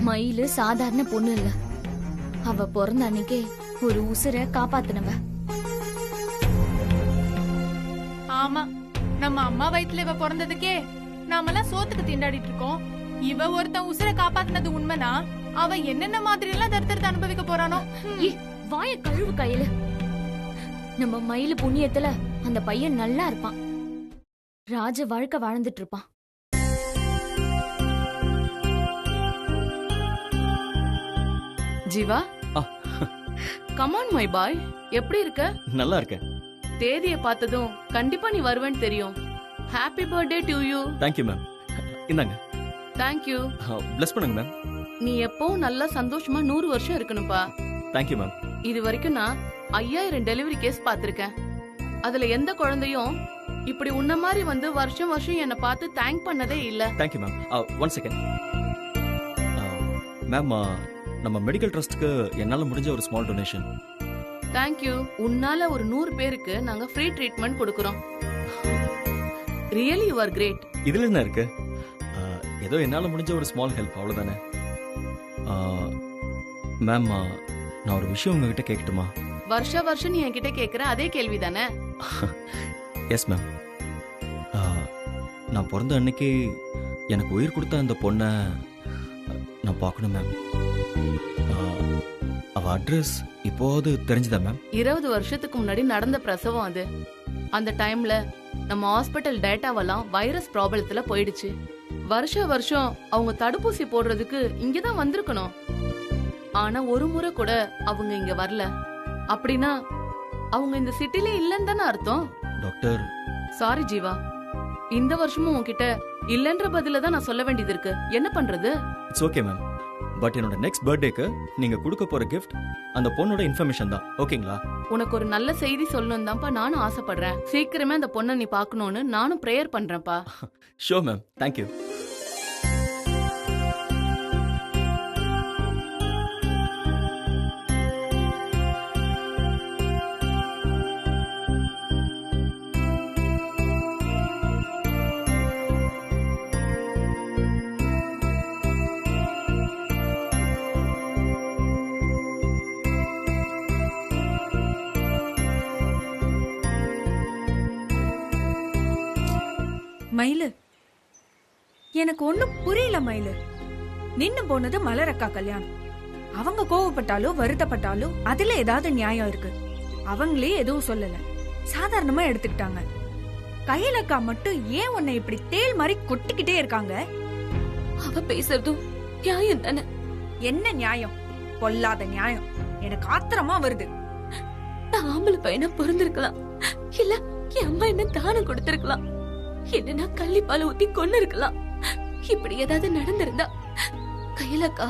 மயிலு சாதாரண பொண்ணு இல்ல. அவ பிறந்த அன்னைக்கே ஒரு உசுரை காப்பாத்தினவ. ஆமா, நம்ம அம்மா வயித்துல இவ பிறந்ததுக்கே நாமெல்லாம் சோத்துக்கு திண்டாடிட்டு இருக்கோம். இவ ஒருத்தன் உசுரை காப்பாத்தினது உண்மைனா அவ என்னென்ன மாதிரி எல்லாம் தரித்திரத்தை அனுபவிக்க போறானோ. வாய கழுவு கையில. நம்ம மயிலு புண்ணியத்துல அந்த பையன் நல்லா இருப்பான். ராஜ வாழ்க்கை வாழ்ந்துட்டு இருப்பான். ஜீவா, கமான் மை பாய், எப்படி இருக்க? நல்லா இருக்கேன். தேதியை பார்த்ததும் கண்டிப்பா நீ வருவேன்னு தெரியும். Happy birthday to you. Thank you ma'am. இந்தாங்க. தேங்க்யூ. பிளஸ் பண்ணுங்க மேம். நீ எப்பவும் நல்லா சந்தோஷமா 100 வருஷம் இருக்கணும்பா. Thank you ma'am. இது வரைக்கும் நான் 5000 டெலிவரி கேஸ் பார்த்திருக்கேன். அதுல எந்த குழந்தையும் இப்படி உன்ன மாதிரி வந்து வருஷம் வருஷம் என்ன பார்த்து தேங்க் பண்ணதே இல்ல. Thank you ma'am. One second ma'am. நம்ம மெடிக்கல் ட்ரஸ்ட்க்கு என்னால முடிஞ்ச ஒரு ஸ்மால் டொனேஷன். தேங்க்யூ. உன்னால ஒரு 100 பேருக்கு நாங்க ஃப்ரீ ட்ரீட்மெண்ட் கொடுக்கறோம். Really you are great. இதுல என்ன இருக்கு? ஏதோ என்னால முடிஞ்ச ஒரு ஸ்மால் ஹெல்ப், அவ்வளவுதானே. மேம், நான் ஒரு விஷயம் உங்ககிட்ட கேட்கட்டுமா? வருஷம் நீ என்கிட்ட கேக்குற அதே கேள்விதானே? Yes ma'am. நான் பிறந்த அன்னைக்கு எனக்கு உயிர் கொடுத்த அந்த பொண்ணை நான் பார்க்கணும் மேம். அவ அட்ரஸ் இப்போது தெரிஞ்சுதா மேம்? 20 வருஷத்துக்கு முன்னாடி நடந்த பிரசவம் அது. அந்த டைம்ல நம்ம ஹாஸ்பிட்டல் டேட்டாவெல்லாம் வைரஸ் ப்ராப்ளத்துல போயிடுச்சு. வருஷம் அவங்க தடுப்பூசி போடுறதுக்கு இங்கதான் வந்திருக்கணும். ஆனா ஒரு முறை கூட அவங்க இங்க வரல. அப்படின்னா அவங்க இந்த சிட்டிலே இல்லன்னு தானே அர்த்தம். டாக்டர், சாரி ஜீவா, இந்த வருஷமும் உன்கிட்ட இல்லன்ற பதில தான் நான் சொல்ல வேண்டியது இருக்கு. என்ன பண்றது? It's okay ma'am. பட் என்னோட நெக்ஸ்ட் பர்த்டேக்கு நீங்க கொடுக்க போற கிஃப்ட் அந்த பொண்ணோட இன்ஃபர்மேஷன் தான். ஓகேங்களா? உனக்கு ஒரு நல்ல செய்தி சொல்லணும் தான்ப்பா நானும் ஆசைப்படுறேன். சீக்கிரமே அந்த பொண்ணை நீ பார்க்கணும்னு நானும் பிரேயர் பண்றேன்ப்பா. Sure ma'am. தேங்க்யூ. மயிலு, எனக்கு ஒண்ணும் புரியல மயிலு. நின்னு போனது மலரக்கா கல்யாணம். அவங்க கோவப்பட்டாலும் வருத்தப்பட்டாலும் அதுல ஏதாவது நியாயம் இருக்கு. அவங்களே எதுவும் சொல்லல, சாதாரணமா எடுத்துக்கிட்டாங்க. கையிலக்கா மட்டும் ஏன் உன்னை இப்படி தேள் மாதிரி கொட்டிக்கிட்டே இருக்காங்க? அவ பேசுறதும் நியாயம் தானே? என்ன நியாயம்? பொல்லாத நியாயம். எனக்கு ஆத்திரமா வருது. நான் ஆம்பளை பையனா பிறந்திருக்கலாம், இல்ல என் அம்மா என்ன தானம் கொடுத்திருக்கலாம், என்னன்னா கள்ளிப்பால ஊத்தி கொண்டு இருக்கலாம். இப்படி ஏதாவது நடந்திருந்தா கையிலக்கா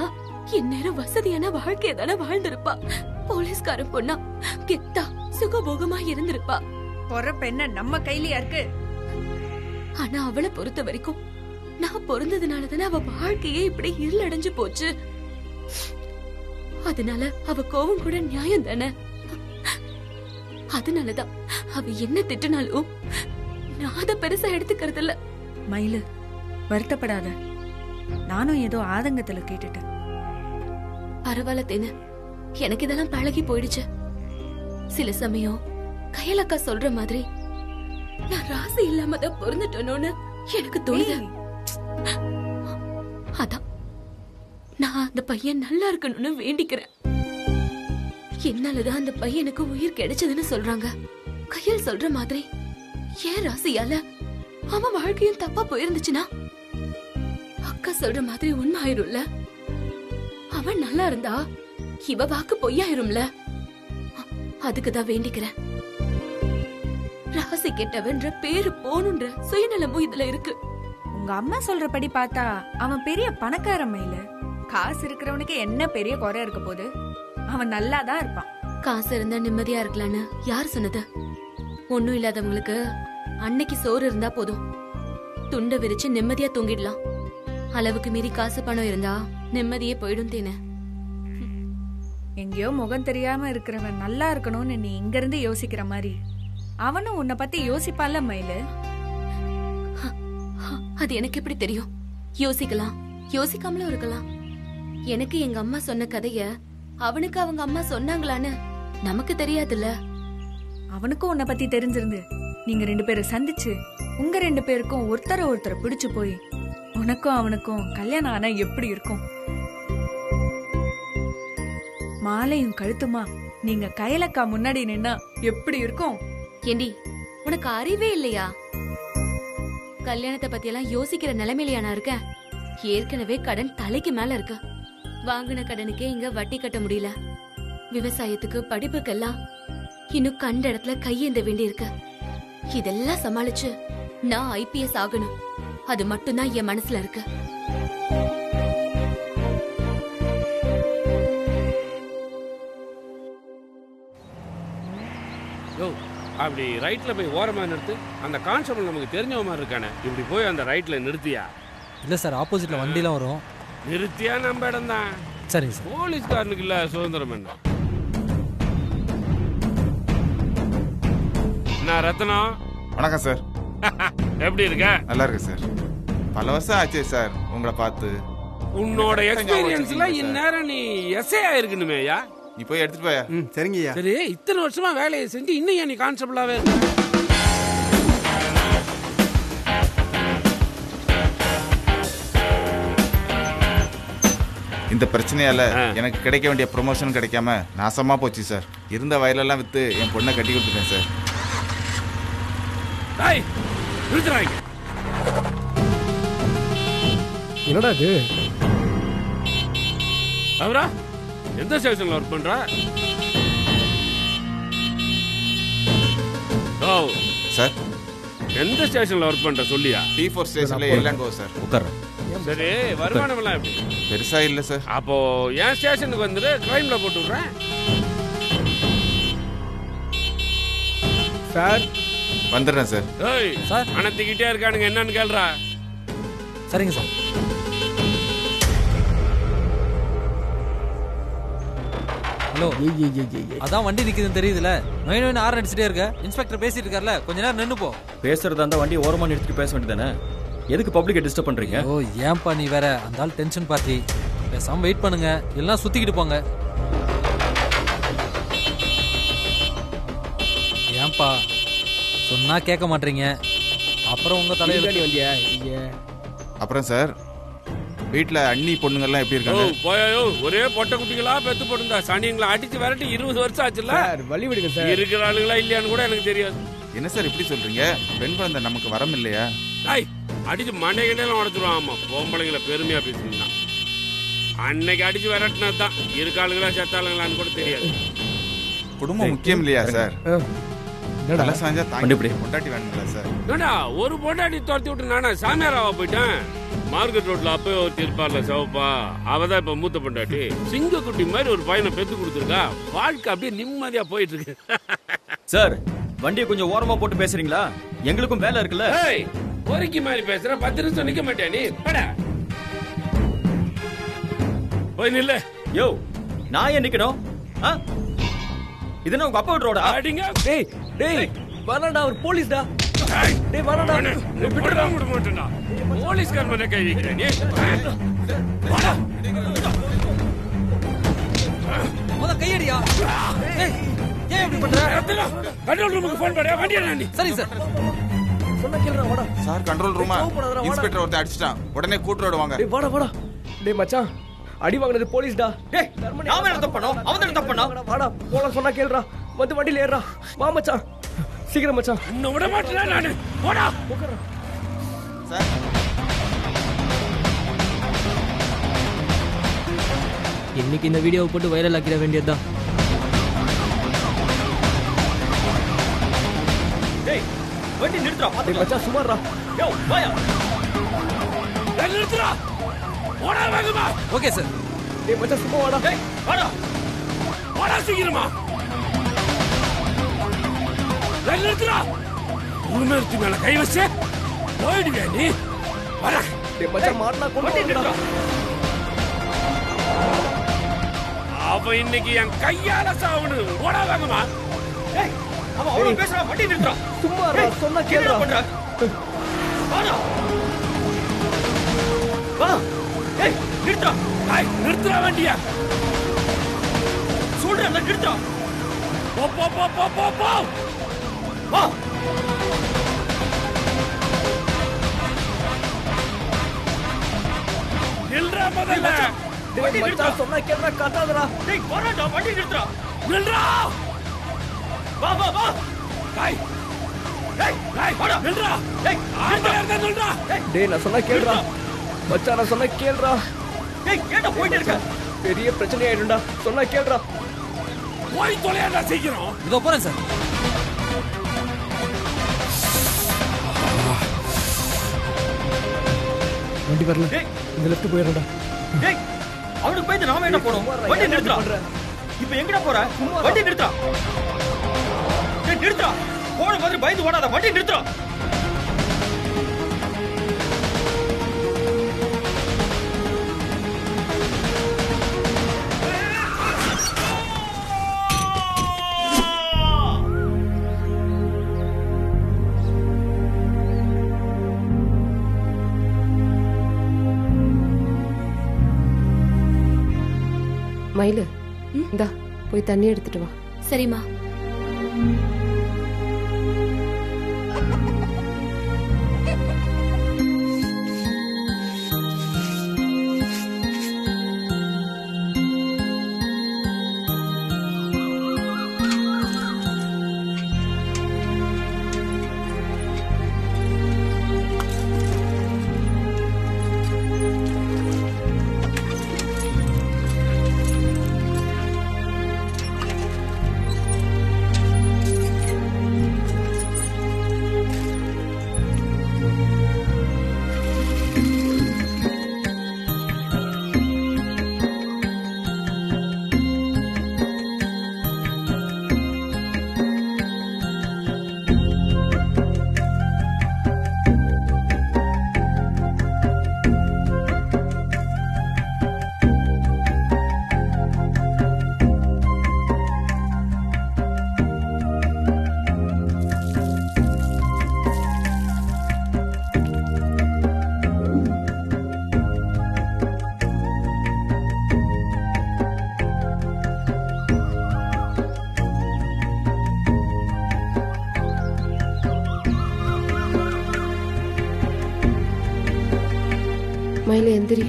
இந்நேரம் வசதியான வாழ்க்கைய தானே வாழ்ந்திருப்பா. போலீஸ்கார பொண்ணா கெத்தா சுகபோகமா இருந்திருப்பா. பொறப்ப என்ன நம்ம கையிலயா இருக்கு? ஆனா அவளை பொறுத்த வரைக்கும் நான் பிறந்ததுனாலதானே அவ வாழ்க்கையே இப்படி இருளடைஞ்சு போச்சு. அதனால அவ கோவம் கூட நியாயம் தானே. அதனாலதான் அவ என்ன திட்டினாலும் நான் அத பெருசா எடுத்துக்கிறது இல்ல. மயிலு, வருத்தப்படாத. நானும் ஏதோ ஆதங்கத்துல கேட்டுட்டேன். பரவாயில்ல தேனு, எனக்கு இதெல்லாம் பழகி போயிடுச்சு. சில சமயம் கையலக்கா சொல்ற மாதிரி நான் ராசி இல்லாம தான் பிறந்துட்டேனோன்னு எனக்கு தோணுது. அதான் நான் அந்த பையன் நல்லா இருக்கணும்னு வேண்டிக்கிறேன். என்னாலதான் அந்த பையனுக்கு உயிர் கிடைச்சதுன்னு சொல்றாங்க. கையல் சொல்ற மாதிரி ஏன் ராசியால அவன் வாழ்க்கையும் தப்பா போயிருந்துச்சுன்னா அக்கா சொல்ற மாதிரி உண்மை ஆயிரும்ல. அவன் நல்லா இருந்தா இவ வாக்கு பொய்யாயிரும்ல. அதுக்குதான் வேண்டிக்கிறேன். ராசி கெட்டவன்ற பேரு போனுன்ற சுயநலமும் இதுல இருக்கு. உங்க அம்மா சொல்றபடி பார்த்தா அவன் பெரிய பணக்கார மயிலு. காசு இருக்கிறவனுக்கு என்ன பெரிய குறை இருக்க போது? அவன் நல்லாதான் இருப்பான். காசு இருந்தா நிம்மதியா இருக்கலான்னு யார் சொன்னது? ஒண்ணும் இல்லாதவங்களுக்கு அன்னைக்கு சோறு இருந்தா போதும், துண்டை விரிச்சு நிம்மதியா தூங்கிடலாம். அளவுக்கு மீறி காசு பணம் இருந்தா நிம்மதியே போயிடும் தேனே. எங்கேயோ முகம் தெரியாம இருக்கிறவன் நல்லா இருக்கணும்னு நீ இங்க இருந்து யோசிக்கிற மாதிரி அவனும் உன்னை பத்தி யோசிப்பான்ல மயிலு. அது எனக்கு எப்படி தெரியும்? யோசிக்கலாம், யோசிக்காமலும் இருக்கலாம். எனக்கு எங்க அம்மா சொன்ன கதைய அவனுக்கு அவங்க அம்மா சொன்னாங்களான்னு நமக்கு தெரியாதுல்ல. அவனுக்கும் உன்னை பத்தி தெரிஞ்சிருந்து நீங்க 2 பேரும் சந்திச்சு உங்க 2 பேருக்கும் ஒருத்தரை பிடிச்சு போய் உனக்கும் அவனுக்கும் கல்யாணம் ஆனா எப்படி இருக்கும்? மாலையும் கழுத்துமா நீங்க கையலக்கா முன்னாடி நின்னா எப்படி இருக்கும்? ஏண்டி, உனக்கு அறிவே இல்லையா? கல்யாணத்தை பத்தி எல்லாம் யோசிக்கிற நிலைமையிலயா நான் இருக்கேன்? ஏற்கனவே கடன் தலைக்கு மேல இருக்கு. வாங்கின கடனுக்கே இங்க வட்டி கட்ட முடியல. விவசாயத்துக்கு படிப்புக்கெல்லாம் இன்னும் கண்ட இடத்துல கையேந்த வேண்டி இருக்கு. இதெல்லாம் சமாளிச்சு நான் IPS ஆகணும். அது மட்டும்தான் என் மனசுல இருக்கு. அப்படி ரைட்ல போய் ஓரமா நிறுத்து. அந்த கான்ஸ்டபிள் நமக்கு தெரிஞ்சவ மாதிரி இருக்கானே, இப்படி போய் அந்த ரைட்ல நிறுத்தியா? இல்லை சார், ஆப்போசிட்ல வண்டிலாம் வரும். நிறுத்தியா நம்ம இடம் தான். சரிங்க சார். போலீஸ்காரனுக்கு இல்ல சுதந்திரம் என்ன? நான் ரத்னம். வணக்கம் சார். எப்படி இருக்க? நல்லா இருக்கு சார். பல வருஷம் ஆச்சு சார் உங்களை பார்த்து. உன்னோட எக்ஸ்பீரியன்ஸ்ல இந்நேரம் நீ எஸ்ஐ ஆயிருக்கணுமேயா. நீ போய் எடுத்துட்டு போயா. சரிங்கய்யா. சரி, இத்தனை வருஷமா வேலையை செஞ்சு இன்னும் ஏன் நீ கான்ஸ்டபிளாவே இருக்க? இந்த பிரச்சனையால எனக்கு கிடைக்க வேண்டிய ப்ரொமோஷன் கிடைக்காம நாசமா போச்சு சார். இருந்த வயலெல்லாம் வித்து என் பொண்ணை கட்டி கொடுத்துட்டேன் சார். என்னடா இது? அவரா எந்த ஸ்டேஷன்ல ஒர்க் பண்ற? ஓ சார், எந்த ஸ்டேஷன்ல ஒர்க் பண்ற சொல்லியா? T4 ஸ்டேஷன்ல எல்லாம் கோ சார். உட்கார்றேன். சரி, வருமானம் எல்லாம் எப்படி? பெருசா இல்ல சார். அப்போ என் ஸ்டேஷனுக்கு வந்துட்டு கிரைம்ல போட்டு விடுறேன். சார் வந்துடுறேன் சார். ஏய் சார். அனத்திக்கிட்டே இருக்கானுங்க, என்னன்னு கேள்றா. சரிங்க சார். ஹலோ, அதான் வண்டி நிக்குதுன்னு தெரியுதுல. நோய் ஆறு அடிச்சுட்டே இருக்க. இன்ஸ்பெக்டர் பேசிட்டு இருக்கார்ல, கொஞ்ச நேரம் நின்னு போ. பேசுறதா இருந்தா வண்டி ஓரமா நிறுத்திட்டு பேச வேண்டியதானே? எதுக்கு பப்ளிக்கை டிஸ்டர்ப் பண்றீங்க? ஓ ஏன்பா நீ வேற, அந்த ஆள் டென்ஷன் பார்ட்டி. பேசாம வெயிட் பண்ணுங்க, எல்லாம் சுத்திக்கிட்டு போங்க. ஏன்பா சொன்னா கேட்க மாட்டீங்க, அப்புறம் உங்க தலையில வண்டியா? அப்புறம் சார், வீட்டுல அண்ணி பொண்ணுங்கெல்லாம் எப்படி இருக்காங்க? போயோ, ஒரே பொட்டை குட்டிகளா பெத்து போட்டுந்தா சனியங்களை அடிச்சு விரட்டி 20 வருஷம் ஆச்சுல்ல. வழி விடுங்க சார். இருக்கிற ஆளுங்களா இல்லையான்னு கூட எனக்கு தெரியாது. என்ன சார் இப்படி சொல்றீங்க? பெண் குழந்தை நமக்கு வரம் இல்லையா? அடிச்சு மண்டைகண்டையெல்லாம் உடச்சிருவான். ஆமா, பொம்பளைங்களை பெருமையா பேசுறீங்க. அன்னைக்கு அடிச்சு விரட்டினதுதான். இருக்க ஆளுங்களா செத்தாளுங்களான்னு கூட தெரியாது. குடும்பம் முக்கியம் இல்லையா சார்? தலை சாஞ்சா தாண்டி பொண்டாட்டி வேணுங்களா சார்? ஏண்டா, ஒரு பொண்டாட்டி துரத்தி விட்டு நானா சாமியாராவா போயிட்டேன். மார்க்கெட் ரோட்ல அப்பவே ஒருத்தி இருப்பார்ல சிவப்பா, அவதான் இப்ப மூத்த பொண்டாட்டி. சிங்கக்குட்டி மாதிரி ஒரு பையனை பெத்து கொடுத்துருக்கா. வாழ்க்கை அப்படியே நிம்மதியா போயிட்டு இருக்கு. சார், வண்டியை கொஞ்சம் ஓரமா போட்டு பேசுறீங்களா? எங்களுக்கும் வேலை இருக்குல்ல. பொறுக்கி மாதிரி பேசுற, 10 நிமிஷம் நிக்க மாட்டியா நீ? போய் நில்ல. யோ, நான் ஏன் நிக்கணும்? இதுனா உங்க அப்பா ரோடா? அடிங்க. டேய் டேய், வரடா, ஒரு போலீஸ்டா. டேய் வரடா. விட்டுடா, விட மாட்டேன்டா. போலீஸ்கார் மேல கை வைக்கிற நீ. வாடா. முத கையடியா. ஏய், ஏன் இப்படி பண்ற? கண்ட்ரோல் ரூமுக்கு ஃபோன் பண்ணு. வண்டியை நீ. சரி சார். சொன்னா கேளுடா, வாடா. சார், கண்ட்ரோல் ரூமா இன்ஸ்பெக்டர் ஒருத்தர் அடிச்சிட்டான். உடனே கூட்டு வாங்க. டேய் வாடா வாடா. டேய் மச்சான், அடி வாங்குனது போலீஸ்டா. டேய், நாம என்ன தப்பு பண்ணோம்? அவன் என்ன தப்பு பண்ணா? வாடா, போலாம் சொன்னா கேளுடா. வந்து வண்டியில ஏறா. வா மச்சான், சீக்கிரம் மச்சான். உன்னை விட மாட்டேனா நானு. போடா. சார், இன்னைக்கு இந்த வீடியோவை போட்டு வைரல் ஆக்கிட வேண்டியதுதான். டேய், வண்டி நிறுத்துறா. டேய் மச்சான், சுமாரா. யோ, வாயா. நிறுத்துடா. போடா வேகமா. Okay sir. டேய் மச்சான், சும்மா வாடா. டேய், வாடா. போடா சீக்கிரமா. நிறுத்துடா. உண்மைக்கு மேல கை வச்சு போயிடுவே நீ. வர. டேய் மச்சான், மாட்டனா கொண்டு வந்துடா. அவ இன்னைக்கு என் கையால சாவணு. போடா வேகமா. டேய், அவன் அவ்வளவு பேசுறான். வண்டி நிறுத்துறா. சும்மாரா, சொன்னா கேளுடா. வாடா. வா. ஏய் நிறுத்தா. நிறுத்துற வண்டியா சொல்றேன் நிறுத்தா. போ போ போ போ போ போ. வா. நில்றா முதல்ல. டேய் மச்சான் சொன்னா கேட்றா கத்தாதடா. டேய் போறடா வண்டி நிறுத்துடா. நில்றா. வா வா வா. டேய் டேய் வாடா நில்றா. டேய் ஆண்டா நில்றா. டேய் நான் சொன்னா கேளுடா. மச்சான் நான் சொன்னா கேளுடா. டேய் ஏன்டா போயிட்டே இருக்க? பெரிய பிரச்சனை ஆயிடும்டா. சொன்னா கேளுடா. போய் தொலையாடா சீக்கிரம். இதோ போறேன் சார். வண்டி வரல. டேய் இந்த லெஃப்ட் போயிரடா. டேய் அவனுக்கு போய் நாம என்ன போறோம்? வண்டி நிறுத்துடா. இப்போ எங்கடா போற? வண்டி நிறுத்துடா. டேய் நிறுத்துடா. போற மாதிரி பயந்து ஓடாத. வண்டி நிறுத்துடா. மயிலு இந்தா போய் தண்ணி எடுத்துட்டு வா. சரிம்மா. மயில எந்திரி.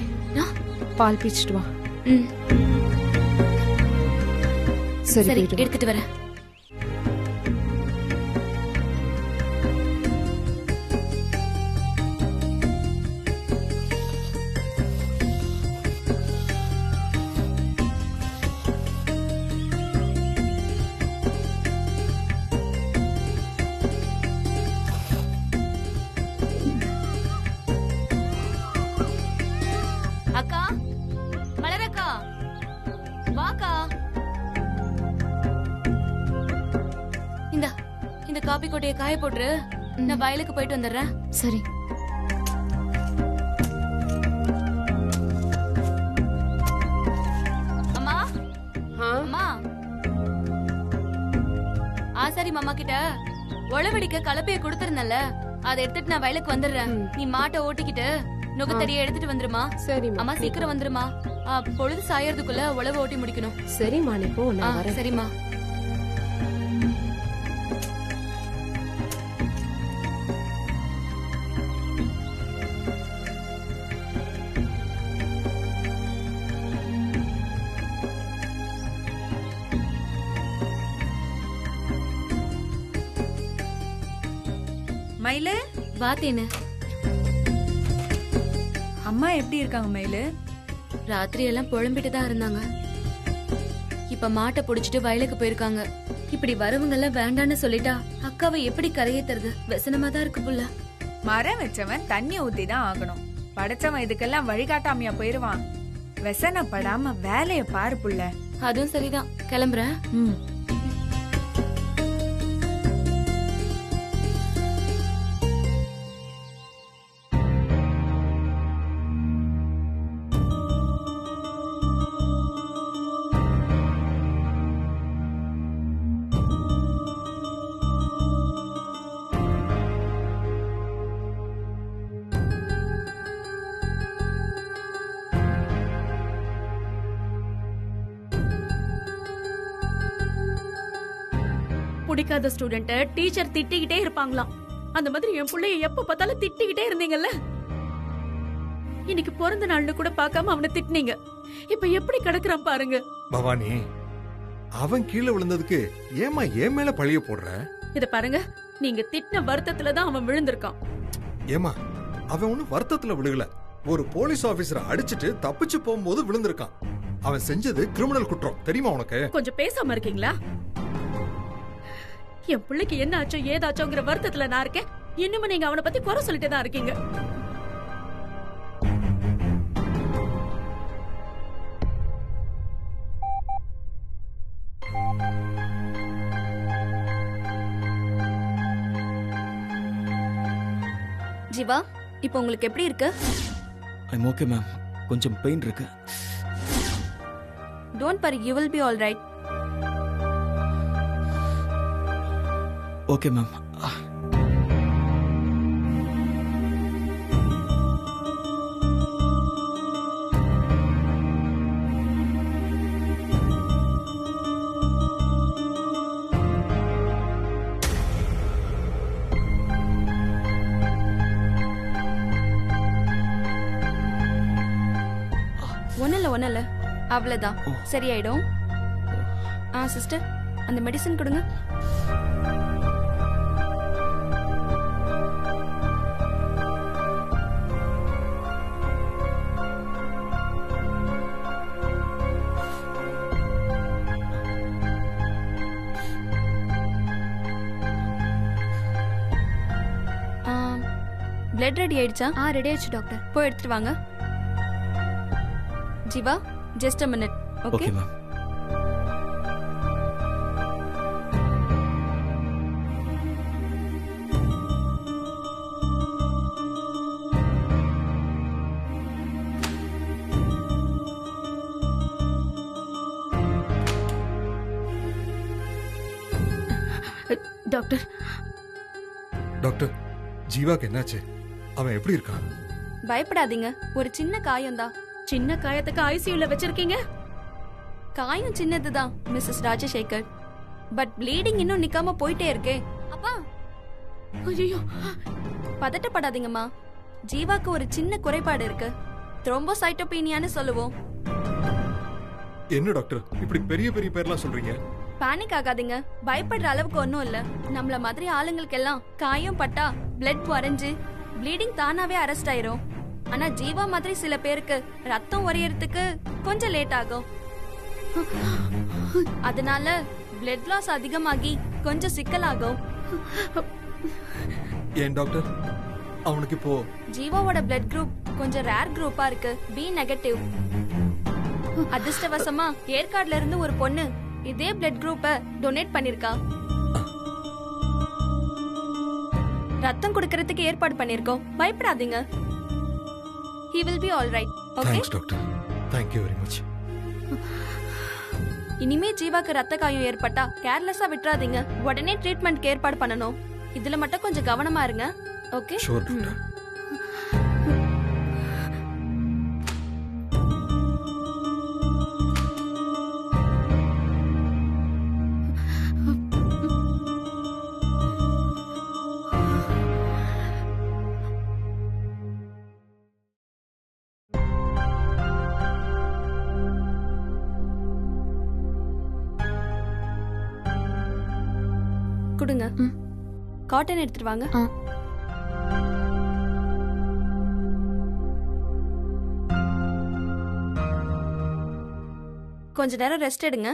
பால் பீச்சிட்டு வா. சரி எடுத்துட்டு வரேன். அக்கா, மலரக்கா, வாக்கா. இந்த காபி கொட்டையை காய போட்டுரு. நான் வயலுக்கு போயிட்டு வந்துடுறேன். சரி. அம்மா அம்மா, ஆசாரி மாமா கிட்ட உழவடிக்க கலப்பைய கொடுத்திருந்தல, அதை எடுத்துட்டு நான் வயலுக்கு வந்துடுறேன். நீ மாட்டை ஓட்டிக்கிட்டு நுகத்தடியை எடுத்துட்டு வந்துருமா. சரி அம்மா சீக்கிரம் வந்துருமா. பொழுது சாயறதுக்குள்ள உழவு ஓட்டி முடிக்கணும். சரிம்மா நீ போ, நான் வரேன். சரிம்மா. மயிலு வாத்தேன்னு. அம்மா எப்படி இருக்காங்க மயிலு? ராத்திரி எல்லாம் புலம்பிட்டு தான் இருந்தாங்க. இப்ப மாட்டை புடிச்சிட்டு வயலுக்கு போயிருக்காங்க. இப்படி வரவங்க எல்லாம் வேண்டான்னு சொல்லிட்டா அக்காவை எப்படி கரையேத்துறது? व्यसனமா தான் இருக்கு புள்ள. மரம் வச்சவன் தண்ணி ஊத்தி தான் ஆகணும். படைச்சவன் இதுக்கெல்லாம் வழிகாட்டாமையா போயிருவான். व्यसனப்படாம வேலைய பாரு புள்ள. அதுவும் சரிதான். கிளம்புறேன். பிடிக்காத ஸ்டூடெண்ட்ட டீச்சர் திட்டிக்கிட்டே இருப்பாங்களாம். அந்த மாதிரி என் பிள்ளைய எப்ப பார்த்தாலும் திட்டிக்கிட்டே இருந்தீங்கல்ல. இன்னைக்கு பிறந்த நாள்னு கூட பார்க்காம அவனை திட்டினீங்க. இப்ப எப்படி கிடக்குறான் பாருங்க. பவானி, அவன் கீழே விழுந்ததுக்கு ஏமா ஏன் மேல பழிய போடுற? இத பாருங்க, நீங்க திட்டின வருத்தத்துலதான் அவன் விழுந்திருக்கான். ஏமா, அவன் ஒன்னும் வருத்தத்துல விழுகல. ஒரு போலீஸ் ஆபீசரை அடிச்சிட்டு தப்பிச்சு போகும்போது விழுந்திருக்கான். அவன் செஞ்சது கிரிமினல் குற்றம், தெரியுமா உனக்கு? கொஞ்சம் பேசாம இருக்கீங்களா? என் பிள்ளைக்கு என்ன ஆச்சோ ஏதாச்சோங்கிற வருத்தத்துல நான் இருக்கேன். இன்னும் நீங்க அவனை பத்தி குறை சொல்லிட்டே தான் இருக்கீங்க. ஜீவா, இப்போ உங்களுக்கு எப்படி இருக்கு? I'm okay ma'am. கொஞ்சம் பெயின் இருக்கு. Don't worry, you will be all right. Okay ma'am. ஒண்ணு இல்ல, அவ்வளவுதான், சரியாயிடும். சிஸ்டர், அந்த மெடிசன் கொடுங்க. பிளட் ரெடி ஆயிடுச்சா? ரெடி ஆயிடுச்சு டாக்டர். போய் எடுத்துட்டு வாங்க. Jeeva, just a minute, okay? Okay, ma'am. Doctor. Doctor, ஜீவாக்கு என்னாச்சு? அவன் எப்படி இருக்கான்? பயப்படாதீங்க, ஒரு சின்ன காயம்தான். சின்ன காயத்துக்கு ஐசியூல வச்சிருக்கீங்க? காயம் சின்னதுதான் மிஸ்ஸஸ் ராஜசேகர், பட் ப்ளீடிங் இன்னும் நிக்காம போயிட்டே இருக்கே. அப்பா, ஐயோ, பதட்டப்படாதீங்கம்மா. ஜீவாக்கு ஒரு சின்ன குறைபாடு இருக்கு, த்ரோம்போசைட்டோபீனியான்னு சொல்லுவோம். என்ன டாக்டர் இப்படி பெரிய பெரிய பேர்லாம் சொல்றீங்க? பேனிக் ஆகாதீங்க, பயப்படுற அளவுக்கு ஒன்றும் இல்ல. நம்மள மாதிரி ஆளுங்களுக்கு எல்லாம் காயம் பட்டா பிளட் வரைஞ்சு ப்ளீடிங் தானாவே அரெஸ்ட் ஆயிரும். ஆனா ஜீவா மாதிரி சில பேருக்கு ரத்தம் உறையறதுக்கு கொஞ்சம் லேட் ஆகும். அதனால பிளட் லாஸ் அதிகமாகி கொஞ்சம் சிக்கலாகும். ஏன் டாக்டர், அவனுக்கு இப்போ ஜீவாவோட பிளட் குரூப் கொஞ்சம் ரேர் குரூப்பா இருக்கு, பி நெகட்டிவ். அதிர்ஷ்டவசமா ஏற்காடுல இருந்து ஒரு பொண்ணு இதே பிளட் குரூப்பை டொனேட் பண்ணிருக்கா. ரத்தம் கொடுக்கறதுக்கு ஏற்பாடு பண்ணிருக்கோம், பயப்படாதீங்க. He will be all right. Okay? Thanks doctor. Thank you very much. இனிமே ஜீவாக்கு ரத்த காயம் ஏற்பட்டா கேர்லெஸ்ஸா விட்டுறாதீங்க. உடனே ட்ரீட்மெண்ட்க்கு ஏற்பாடு பண்ணணும். இதுல மட்டும் கொஞ்சம் கவனமா இருங்க. ஓகே? Sure doctor. கொடுங்க. காட்டன் எடுத்துட்டு வாங்க. கொஞ்ச நேரம் ரெஸ்ட் எடுங்க.